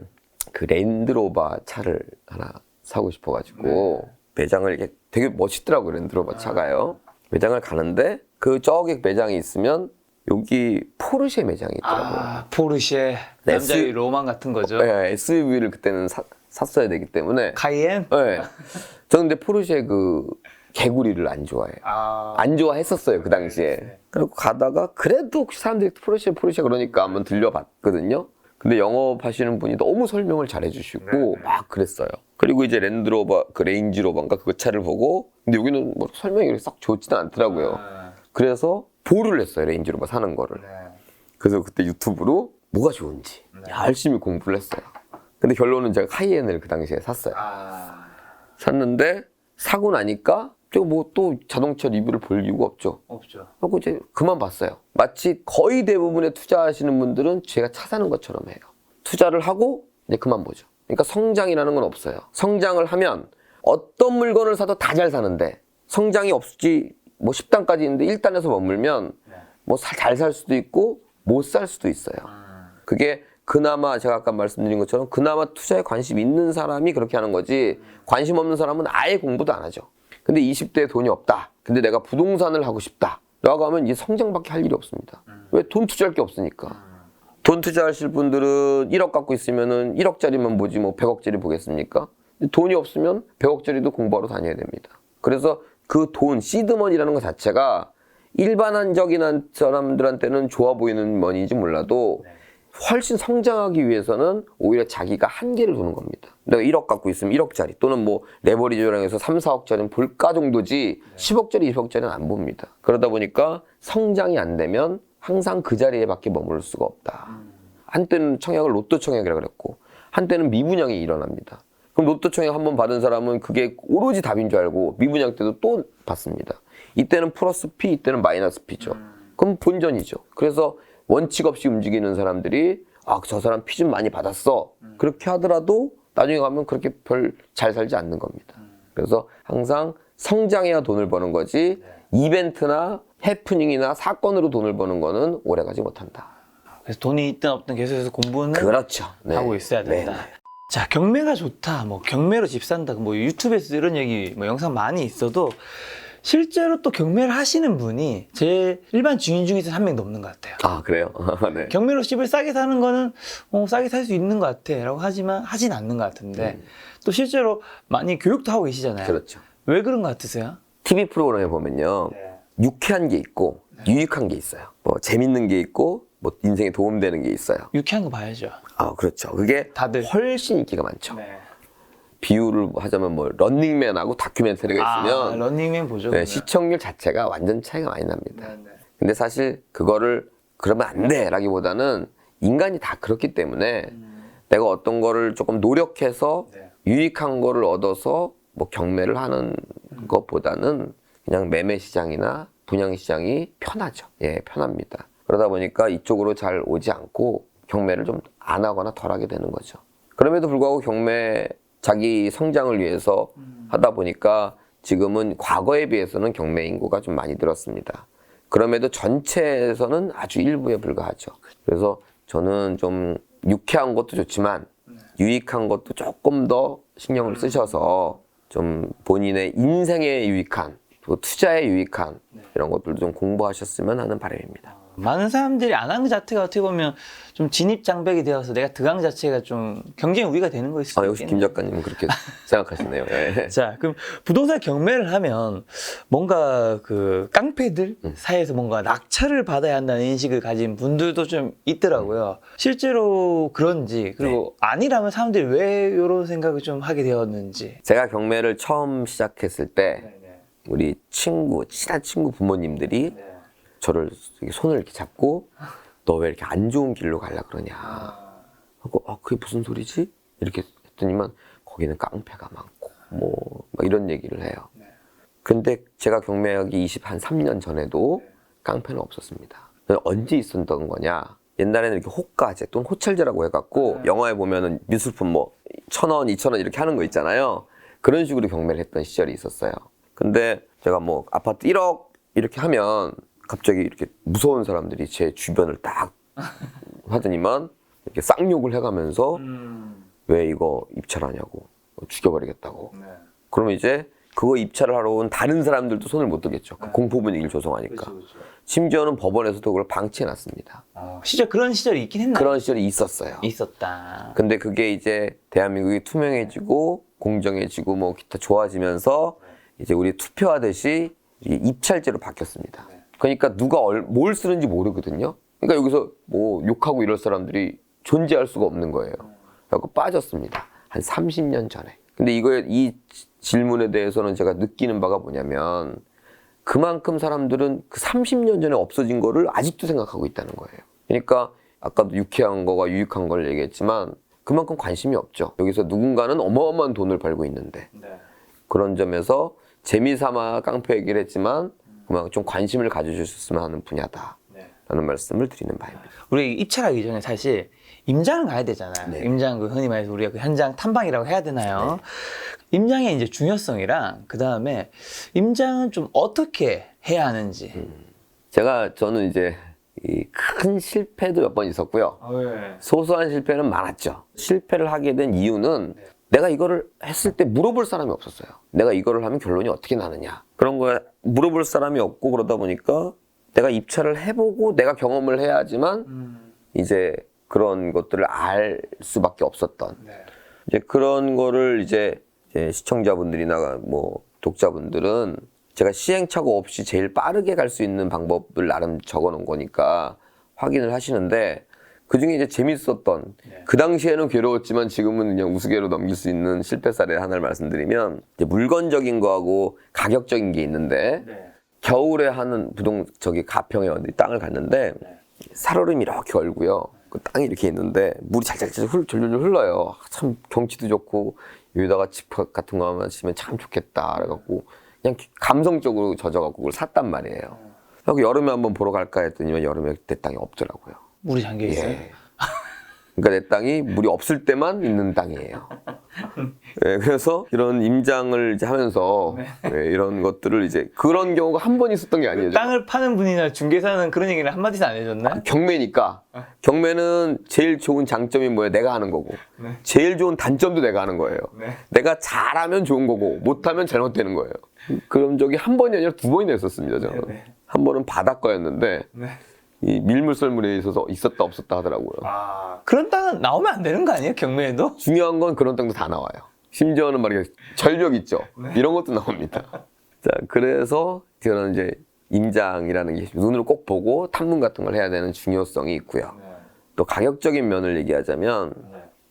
그 랜드로버 차를 하나 사고 싶어가지고 매장을 이렇게 되게 멋있더라고요. 랜드로버 차가요. 매장을 가는데 그 저기 매장이 있으면 여기 포르쉐 매장이 있더라고요. 포르쉐 네, 남자의 로망 같은 거죠. 네, SUV를 그때는 샀어야 되기 때문에 카이엔? 네. 저는 근데 포르쉐 그 개구리를 안 좋아해요. 안 좋아했었어요, 그 당시에. 그리고 가다가 그래도 혹시 사람들이 포르쉐 그러니까 한번 들려봤거든요. 근데 영업하시는 분이 너무 설명을 잘 해주시고 막 그랬어요. 그리고 이제 랜드로버, 그 레인지로버인가 그 차를 보고 근데 여기는 뭐 설명이 그렇게 썩 좋지는 않더라고요. 그래서 보류를 했어요, 레인지로버 사는 거를. 그래서 그때 유튜브로 뭐가 좋은지 열심히 공부를 했어요. 근데 결론은 제가 카이엔을 그 당시에 샀어요. 샀는데 사고 나니까 제가 뭐 또 자동차 리뷰를 볼 이유가 없죠. 하고 이제 그만 봤어요. 마치 거의 대부분의 투자하시는 분들은 제가 차 사는 것처럼 해요. 투자를 하고 이제 그만 보죠. 그러니까 성장이라는 건 없어요. 성장을 하면 어떤 물건을 사도 다 잘 사는데 성장이 없이 뭐 10단까지 있는데 1단에서 머물면 뭐 잘 살 수도 있고 못 살 수도 있어요. 그게 그나마 제가 아까 말씀드린 것처럼 그나마 투자에 관심 있는 사람이 그렇게 하는 거지 관심 없는 사람은 아예 공부도 안 하죠. 근데 20대에 돈이 없다. 근데 내가 부동산을 하고 싶다. 라고 하면 이제 성장밖에 할 일이 없습니다. 왜? 돈 투자할 게 없으니까. 돈 투자하실 분들은 1억 갖고 있으면은 1억짜리만 보지 뭐 100억짜리 보겠습니까? 돈이 없으면 100억짜리도 공부하러 다녀야 됩니다. 그래서 그 돈, 시드머니라는 것 자체가 일반적인 사람들한테는 좋아 보이는 머니인지 몰라도 훨씬 성장하기 위해서는 오히려 자기가 한계를 두는 겁니다. 내가 1억 갖고 있으면 1억짜리 또는 뭐 레버리지랑 해서 3, 4억짜리는 볼까 정도지 10억짜리, 20억짜리는 안 봅니다. 그러다 보니까 성장이 안 되면 항상 그 자리에 밖에 머무를 수가 없다. 한때는 청약을 로또 청약이라고 그랬고 한때는 미분양이 일어납니다. 그럼 로또 청약 한번 받은 사람은 그게 오로지 답인 줄 알고 미분양 때도 또 받습니다. 이때는 플러스 P, 이때는 마이너스 P죠. 그럼 본전이죠. 그래서 원칙 없이 움직이는 사람들이 저 사람 피 좀 많이 받았어. 그렇게 하더라도 나중에 가면 그렇게 별 잘 살지 않는 겁니다. 그래서 항상 성장해야 돈을 버는 거지 이벤트나 해프닝이나 사건으로 돈을 버는 거는 오래가지 못한다. 그래서 돈이 있든 없든 계속해서 공부는 그렇죠. 네. 하고 있어야 된다. 네. 자, 경매가 좋다. 뭐 경매로 집 산다. 뭐 유튜브에서 이런 얘기 뭐 영상 많이 있어도 실제로 또 경매를 하시는 분이 제 일반 증인 중에서 한 명 넘는 것 같아요. 아, 그래요? 네. 경매로 집을 싸게 사는 거는 싸게 살 수 있는 것 같아 라고 하지만 하진 않는 것 같은데 또 실제로 많이 교육도 하고 계시잖아요. 그렇죠. 왜 그런 것 같으세요? TV 프로그램에 보면요. 유쾌한 게 있고 유익한 게 있어요. 뭐 재밌는 게 있고 뭐 인생에 도움되는 게 있어요. 유쾌한 거 봐야죠. 그렇죠. 그게 다들. 훨씬 인기가 많죠. 네. 비유를 하자면 뭐 런닝맨하고 다큐멘터리가 있으면 런닝맨 보죠. 네, 그러면. 시청률 자체가 완전 차이가 많이 납니다. 네, 네. 근데 사실 그거를 그러면 안 돼 라기보다는 인간이 다 그렇기 때문에 내가 어떤 거를 조금 노력해서 네. 유익한 거를 얻어서 뭐 경매를 하는 것보다는 그냥 매매 시장이나 분양 시장이 편하죠. 예, 편합니다. 그러다 보니까 이쪽으로 잘 오지 않고 경매를 좀 안 하거나 덜 하게 되는 거죠. 그럼에도 불구하고 경매 자기 성장을 위해서 하다 보니까 지금은 과거에 비해서는 경매 인구가 좀 많이 늘었습니다. 그럼에도 전체에서는 아주 일부에 불과하죠. 그래서 저는 좀 유쾌한 것도 좋지만 유익한 것도 조금 더 신경을 쓰셔서 좀 본인의 인생에 유익한 또 투자에 유익한 이런 것들도 좀 공부하셨으면 하는 바람입니다. 많은 사람들이 안 하는 것 자체가 어떻게 보면 좀 진입장벽이 되어서 내가 들어간 자체가 좀 경쟁 우위가 되는 거일 수도 역시 있겠네요. 김 작가님은 그렇게 생각하시네요. 네. 자, 그럼 부동산 경매를 하면 뭔가 그 깡패들 사이에서 뭔가 낙찰을 받아야 한다는 인식을 가진 분들도 좀 있더라고요. 실제로 그런지 그리고 아니라면 사람들이 왜 이런 생각을 좀 하게 되었는지. 제가 경매를 처음 시작했을 때 우리 친한 친구 부모님들이 저를 손을 이렇게 잡고 너 왜 이렇게 안 좋은 길로 가려 그러냐 하고 그게 무슨 소리지? 이렇게 했더니만 거기는 깡패가 많고 뭐 막 이런 얘기를 해요. 근데 제가 경매하기 23년 전에도 깡패는 없었습니다. 언제 있었던 거냐? 옛날에는 이렇게 호가제 또는 호철제라고 해갖고 영화에 보면은 미술품 뭐 1,000원, 2,000원 이렇게 하는 거 있잖아요. 그런 식으로 경매를 했던 시절이 있었어요. 근데 제가 뭐 아파트 1억 이렇게 하면 갑자기 이렇게 무서운 사람들이 제 주변을 딱 하더니만 이렇게 쌍욕을 해가면서 왜 이거 입찰하냐고 죽여버리겠다고. 그러면 이제 그거 입찰을 하러 온 다른 사람들도 손을 못 들겠죠. 그 공포 분위기를 조성하니까. 그렇죠. 심지어는 법원에서도 그걸 방치해놨습니다. 진짜 그런 시절이 있긴 했나요? 그런 시절이 있었어요. 있었다. 근데 그게 이제 대한민국이 투명해지고 공정해지고 뭐 기타 좋아지면서 이제 우리 투표하듯이 이 입찰제로 바뀌었습니다. 그러니까 누가 뭘 쓰는지 모르거든요. 그러니까 여기서 뭐 욕하고 이럴 사람들이 존재할 수가 없는 거예요. 그래서 빠졌습니다. 한 30년 전에. 근데 이 질문에 대해서는 제가 느끼는 바가 뭐냐면 그만큼 사람들은 그 30년 전에 없어진 거를 아직도 생각하고 있다는 거예요. 그러니까 아까도 유쾌한 거가 유익한 걸 얘기했지만 그만큼 관심이 없죠. 여기서 누군가는 어마어마한 돈을 벌고 있는데 그런 점에서 재미삼아 깡패 얘기를 했지만 그만 좀 관심을 가져주셨으면 하는 분야다 라는 말씀을 드리는 바입니다. 우리 입찰하기 전에 사실 임장을 가야 되잖아요. 네. 임장 그 흔히 말해서 우리가 그 현장 탐방이라고 해야 되나요? 임장의 이제 중요성이랑 그 다음에 임장은 좀 어떻게 해야 하는지. 저는 이제 이 큰 실패도 몇 번 있었고요. 소소한 실패는 많았죠. 실패를 하게 된 이유는 내가 이거를 했을 때 물어볼 사람이 없었어요. 내가 이거를 하면 결론이 어떻게 나느냐. 그런 거에 물어볼 사람이 없고 그러다 보니까 내가 입찰을 해보고 내가 경험을 해야지만 이제 그런 것들을 알 수밖에 없었던. 이제 그런 거를 이제 시청자분들이나 뭐 독자분들은 제가 시행착오 없이 제일 빠르게 갈 수 있는 방법을 나름 적어 놓은 거니까 확인을 하시는데 그 중에 이제 재밌었던 그 당시에는 괴로웠지만 지금은 그냥 우스개로 넘길 수 있는 실패 사례 하나를 말씀드리면 이제 물건적인 거하고 가격적인 게 있는데 겨울에 하는 가평에 어디 땅을 갔는데 살얼음이 이렇게 얼고요. 그 땅이 이렇게 있는데 물이 잘잘잘 졸졸 흘러요. 참 경치도 좋고 여기다가 집 같은 거 하면 참 좋겠다. 그래갖고 그냥 감성적으로 젖어갖고 그걸 샀단 말이에요. 그래서 여름에 한번 보러 갈까 했더니 여름에 내 땅이 없더라고요. 물이 잠겨 있어요? 예. 그러니까 내 땅이 물이 없을 때만 있는 땅이에요. 예, 그래서 이런 임장을 이제 하면서 예, 이런 것들을 이제 그런 경우가 한 번 있었던 게 아니에요. 땅을 파는 분이나 중개사는 그런 얘기를 한마디도 안 해줬나? 경매니까 경매는 제일 좋은 장점이 뭐예요? 내가 하는 거고 제일 좋은 단점도 내가 하는 거예요. 내가 잘하면 좋은 거고 못하면 잘못되는 거예요. 그런 적이 한 번이 아니라 두 번이나 있었습니다. 저는 한 번은 바닷가였는데 이 밀물썰물에 있어서 있었다 없었다 하더라고요. 그런 땅은 나오면 안 되는 거 아니에요? 경매에도? 중요한 건 그런 땅도 다 나와요. 심지어는 말이야 절벽 있죠. 이런 것도 나옵니다. 자, 그래서 저는 이제 임장이라는 게 눈으로 꼭 보고 탐문 같은 걸 해야 되는 중요성이 있고요. 또 가격적인 면을 얘기하자면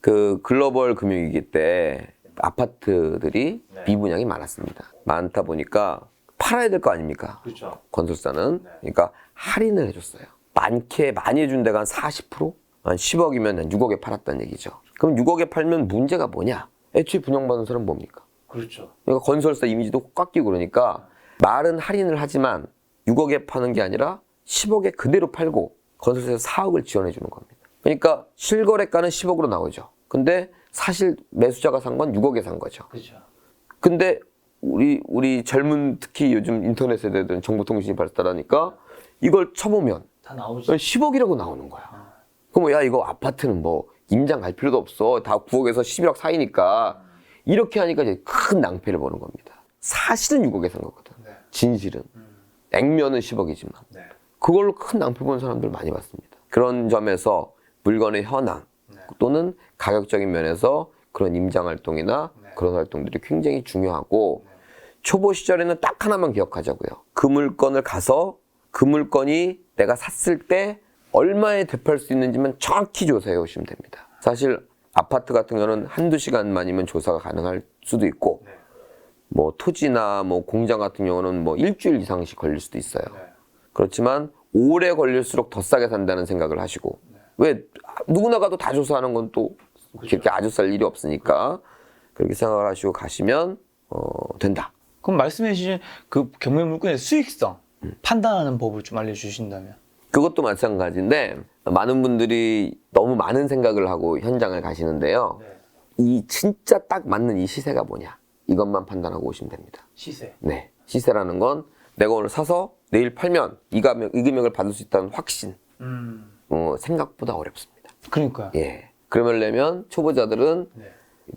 그 글로벌 금융위기 때 아파트들이 미분양이 많았습니다. 많다 보니까 팔아야 될 거 아닙니까? 그렇죠. 건설사는. 그러니까 할인을 해줬어요. 많이 해준 데가 한 40%? 한 10억이면 한 6억에 팔았다는 얘기죠. 그럼 6억에 팔면 문제가 뭐냐? 애초에 분양받은 사람은 뭡니까? 그렇죠. 그러니까 건설사 이미지도 깎이고 그러니까 말은 할인을 하지만 6억에 파는 게 아니라 10억에 그대로 팔고 건설사에서 4억을 지원해 주는 겁니다. 그러니까 실거래가는 10억으로 나오죠. 근데 사실 매수자가 산 건 6억에 산 거죠. 그렇죠. 근데 우리 젊은 특히 요즘 인터넷 세대들은 정보통신이 발달하니까 이걸 쳐보면 다 나오죠. 10억이라고 나오는 거야. 그럼 야 이거 아파트는 뭐 임장 갈 필요도 없어. 다 9억에서 11억 사이니까 이렇게 하니까 이제 큰 낭패를 보는 겁니다. 사실은 6억에 산 거거든. 진실은. 액면은 10억이지만. 그걸로 큰 낭패 보는 사람들 많이 봤습니다. 그런 점에서 물건의 현황 또는 가격적인 면에서 그런 임장 활동이나 그런 활동들이 굉장히 중요하고 초보 시절에는 딱 하나만 기억하자고요. 그 물건을 가서 그 물건이 내가 샀을 때 얼마에 되팔 수 있는지만 정확히 조사해 오시면 됩니다. 사실 아파트 같은 경우는 한두 시간만이면 조사가 가능할 수도 있고 뭐 토지나 뭐 공장 같은 경우는 뭐 일주일 이상씩 걸릴 수도 있어요. 그렇지만 오래 걸릴수록 더 싸게 산다는 생각을 하시고 왜 누구나 가도 다 조사하는 건 또 그렇게 아주 쌀 일이 없으니까 그렇게 생각을 하시고 가시면 된다. 그럼 말씀해 주신 그 경매 물건의 수익성 판단하는 법을 좀 알려주신다면? 그것도 마찬가지인데 많은 분들이 너무 많은 생각을 하고 현장을 가시는데요. 이 진짜 딱 맞는 이 시세가 뭐냐 이것만 판단하고 오시면 됩니다. 시세? 네. 시세라는 건 내가 오늘 사서 내일 팔면 이 금액을 받을 수 있다는 확신. 생각보다 어렵습니다. 그러니까요. 예. 그러려면 초보자들은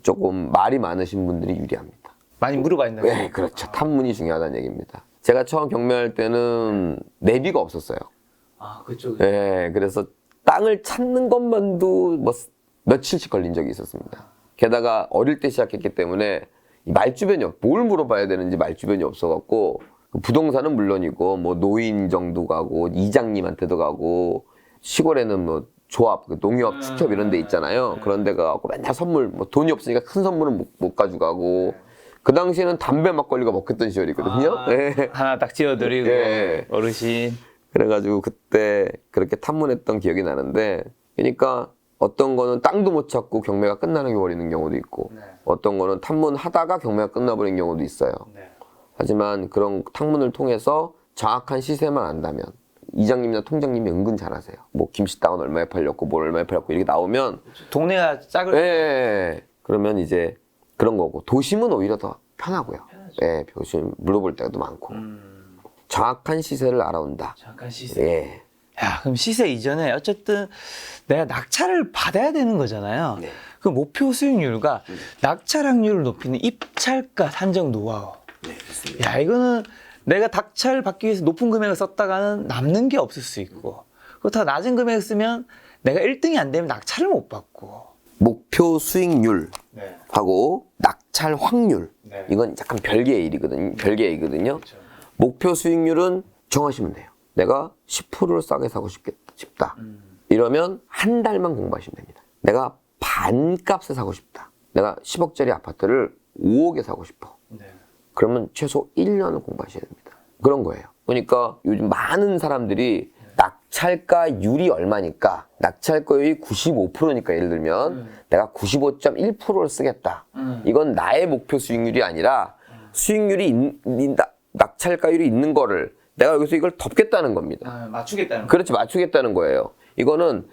조금 말이 많으신 분들이 유리합니다. 많이 물어봐야 된다. 네, 그렇죠. 탐문이 중요하다는 얘기입니다. 제가 처음 경매할 때는 내비가 없었어요. 그렇죠. 예, 그래서 땅을 찾는 것만도 뭐 며칠씩 걸린 적이 있었습니다. 게다가 어릴 때 시작했기 때문에 뭘 물어봐야 되는지 말주변이 없어갖고 부동산은 물론이고 뭐 노인 정도 가고 이장님한테도 가고 시골에는 뭐 조합, 농협, 축협 이런 데 있잖아요. 그런 데 가고 맨날 선물, 뭐 돈이 없으니까 큰 선물은 못 가져가고 그 당시에는 담배 막걸리가 먹혔던 시절이거든요. 네. 하나 딱 지어드리고 어르신. 그래가지고 그때 그렇게 탐문했던 기억이 나는데 그러니까 어떤 거는 땅도 못 찾고 경매가 끝나는 게 버리는 경우도 있고 어떤 거는 탐문하다가 경매가 끝나버린 경우도 있어요. 하지만 그런 탐문을 통해서 정확한 시세만 안다면 이장님이나 통장님이 은근 잘하세요. 뭐 김치당은 얼마에 팔렸고 뭘 얼마에 팔렸고 이렇게 나오면 동네가 짝을 예. 그러면 이제 그런 거고 도심은 오히려 더 편하고요. 예, 도심 물어볼 때도 많고 정확한 시세를 알아온다. 잠깐 시세. 예. 야, 그럼 시세 이전에 어쨌든 내가 낙찰을 받아야 되는 거잖아요. 네. 그 목표 수익률과 낙찰 확률을 높이는 입찰가 산정 노하우. 네, 좋습니다. 야, 이거는 내가 낙찰 받기 위해서 높은 금액을 썼다가는 남는 게 없을 수 있고, 그렇다고 낮은 금액을 쓰면 내가 1등이 안 되면 낙찰을 못 받고. 목표 수익률 네. 하고 낙찰 확률 네. 이건 약간 별개의 일이거든요. 별개의 일이거든요. 그렇죠. 목표 수익률은 정하시면 돼요. 내가 10%를 싸게 사고 싶다. 이러면 한 달만 공부하시면 됩니다. 내가 반값에 사고 싶다. 내가 10억짜리 아파트를 5억에 사고 싶어. 네. 그러면 최소 1년을 공부하셔야 됩니다. 그런 거예요. 그러니까 요즘 많은 사람들이 낙찰가율이 얼마니까 낙찰가율이 95%니까 예를 들면 내가 95.1%를 쓰겠다. 이건 나의 목표 수익률이 아니라 수익률이 낙찰가율이 있는 거를 내가 여기서 이걸 덮겠다는 겁니다. 아, 맞추겠다는 거. 그렇지, 맞추겠다는 거예요. 이거는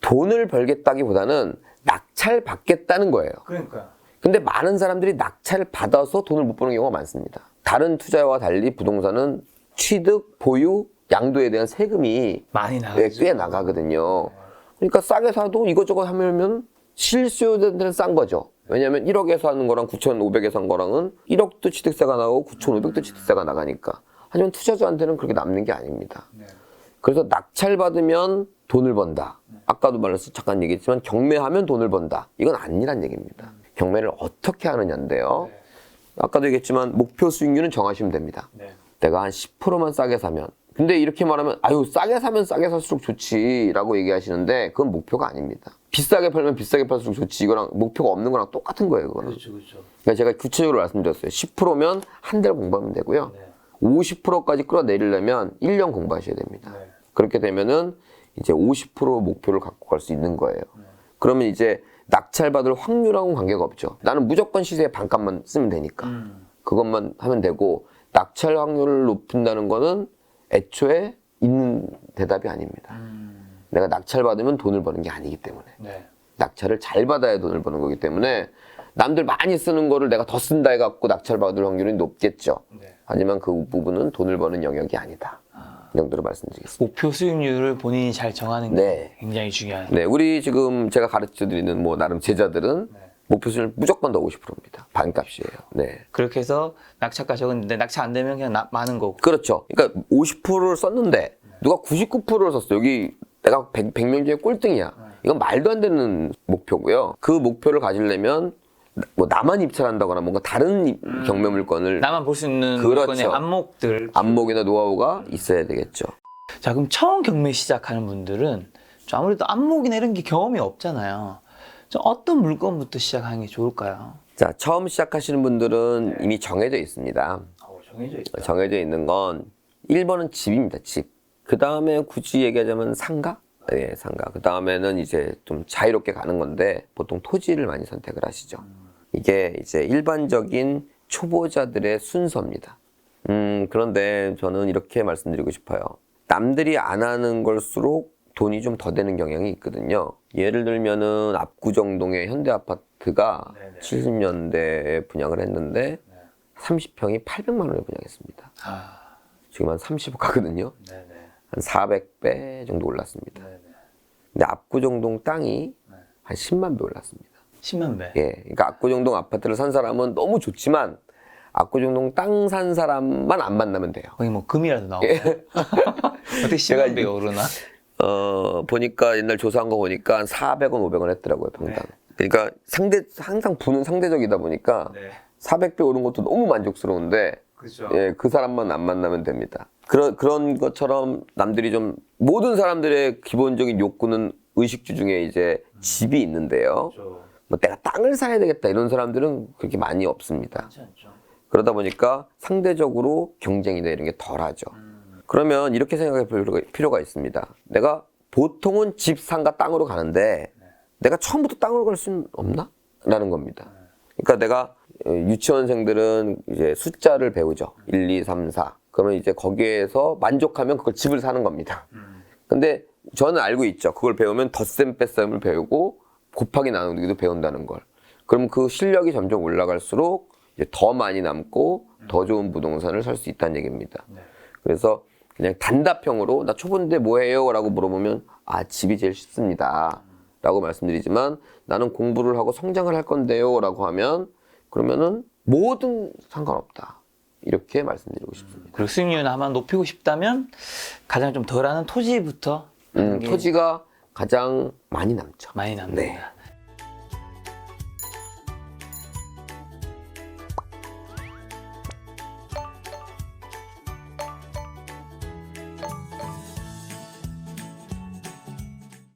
돈을 벌겠다기보다는 낙찰 받겠다는 거예요. 그러니까. 근데 많은 사람들이 낙찰을 받아서 돈을 못 버는 경우가 많습니다. 다른 투자와 달리 부동산은 취득, 보유, 양도에 대한 세금이 많이 나가죠. 꽤 나가거든요. 그러니까 싸게 사도 이것저것 하면 실수요자들은 싼 거죠. 왜냐하면 1억에서 하는 거랑 9,500에서 한 거랑은 1억도 취득세가 나가고 9,500도 취득세가 나가니까. 하지만 투자자한테는 그렇게 남는 게 아닙니다. 네. 그래서 낙찰 받으면 돈을 번다. 아까도 말해서 잠깐 얘기했지만 경매하면 돈을 번다. 이건 아니란 얘기입니다. 경매를 어떻게 하느냐인데요. 네. 아까도 얘기했지만 목표 수익률은 정하시면 됩니다. 네. 내가 한 10%만 싸게 사면. 근데 이렇게 말하면 아유 싸게 사면 싸게 살수록 좋지라고 얘기하시는데 그건 목표가 아닙니다. 비싸게 팔면 비싸게 팔수록 좋지. 이거랑 목표가 없는 거랑 똑같은 거예요. 그거는. 그렇죠, 그렇죠. 그러니까 제가 구체적으로 말씀드렸어요. 10%면 한 달 공부하면 되고요. 네. 50%까지 끌어내리려면 1년 공부하셔야 됩니다. 네. 그렇게 되면은 이제 50% 목표를 갖고 갈 수 있는 거예요. 그러면 이제 낙찰받을 확률하고는 관계가 없죠. 나는 무조건 시세의 반값만 쓰면 되니까. 그것만 하면 되고 낙찰 확률을 높인다는 거는 애초에 있는 대답이 아닙니다. 내가 낙찰 받으면 돈을 버는 게 아니기 때문에. 네. 낙찰을 잘 받아야 돈을 버는 거기 때문에 남들 많이 쓰는 거를 내가 더 쓴다 해갖고 낙찰 받을 확률이 높겠죠. 네. 하지만 그 부분은 돈을 버는 영역이 아니다. 이 정도로 말씀드리겠습니다. 목표 수익률을 본인이 잘 정하는 게 네. 굉장히 중요해요. 네, 우리 지금 제가 가르쳐드리는 뭐 나름 제자들은 목표 수익률 무조건 더 50%입니다. 반값이에요. 네. 그렇게 해서 낙찰가 적은데 낙찰 안 되면 그냥 많은 거고. 그렇죠. 그러니까 50%를 썼는데 누가 99%를 썼어. 여기 내가 100명 중에 꼴등이야. 이건 말도 안 되는 목표고요. 그 목표를 가지려면 뭐 나만 입찰한다거나 뭔가 다른 경매 물건을 나만 볼 수 있는 그렇죠. 물건의 안목들. 안목이나 노하우가 있어야 되겠죠. 자, 그럼 처음 경매 시작하는 분들은 좀 아무래도 안목이나 이런 게 경험이 없잖아요. 좀 어떤 물건부터 시작하는 게 좋을까요? 자, 처음 시작하시는 분들은 이미 정해져 있습니다. 정해져 있다. 정해져 있는 건 1번은 집입니다. 집. 그 다음에 굳이 얘기하자면 상가? 네, 상가. 그 다음에는 이제 좀 자유롭게 가는 건데 보통 토지를 많이 선택을 하시죠. 이게 이제 일반적인 초보자들의 순서입니다. 그런데 저는 이렇게 말씀드리고 싶어요. 남들이 안 하는 걸수록 돈이 좀 더 되는 경향이 있거든요. 예를 들면은 압구정동의 현대아파트가 네네. 70년대에 분양을 했는데 30평이 800만 원에 분양했습니다. 아, 지금 한 30억 가거든요. 네네. 한 400배 정도 올랐습니다. 네네. 근데 압구정동 땅이 한 10만 배 올랐습니다. 10만 배. 예, 그러니까 압구정동 아파트를 산 사람은 너무 좋지만 압구정동 땅 산 사람만 안 만나면 돼요. 거기 뭐 금이라도 나오고. 어떻게 10만 배가 오르나? 보니까 옛날 조사한 거 보니까 한 400원, 500원 했더라고요, 평당. 그러니까 항상 부는 상대적이다 보니까 네. 400배 오른 것도 너무 만족스러운데 그렇죠. 예, 그 사람만 안 만나면 됩니다. 그런 것처럼 남들이 좀 모든 사람들의 기본적인 욕구는 의식주 중에 이제 집이 있는데요. 그렇죠. 뭐 내가 땅을 사야 되겠다 이런 사람들은 그렇게 많이 없습니다. 그렇지 않죠. 그러다 보니까 상대적으로 경쟁이나 이런 게 덜하죠. 그러면 이렇게 생각해 볼 필요가 있습니다. 내가 보통은 집, 상가, 땅으로 가는데 내가 처음부터 땅으로 갈 수는 없나? 라는 겁니다. 그러니까 내가 유치원생들은 이제 숫자를 배우죠. 1, 2, 3, 4. 그러면 이제 거기에서 만족하면 그걸 집을 사는 겁니다. 근데 저는 알고 있죠. 그걸 배우면 덧셈 뺄셈을 배우고 곱하기 나누기도 배운다는 걸. 그럼 그 실력이 점점 올라갈수록 이제 더 많이 남고 더 좋은 부동산을 살 수 있다는 얘기입니다. 네. 그래서 그냥 단답형으로 나 초보인데 뭐 해요? 라고 물어보면 아, 집이 제일 쉽습니다. 라고 말씀드리지만 나는 공부를 하고 성장을 할 건데요. 라고 하면 그러면은 뭐든 상관없다. 이렇게 말씀드리고 싶습니다. 그리고 수익률을 아마 높이고 싶다면 가장 좀 덜하는 토지부터 하는 게 토지가 가장 많이 남죠. 많이 남는다. 네.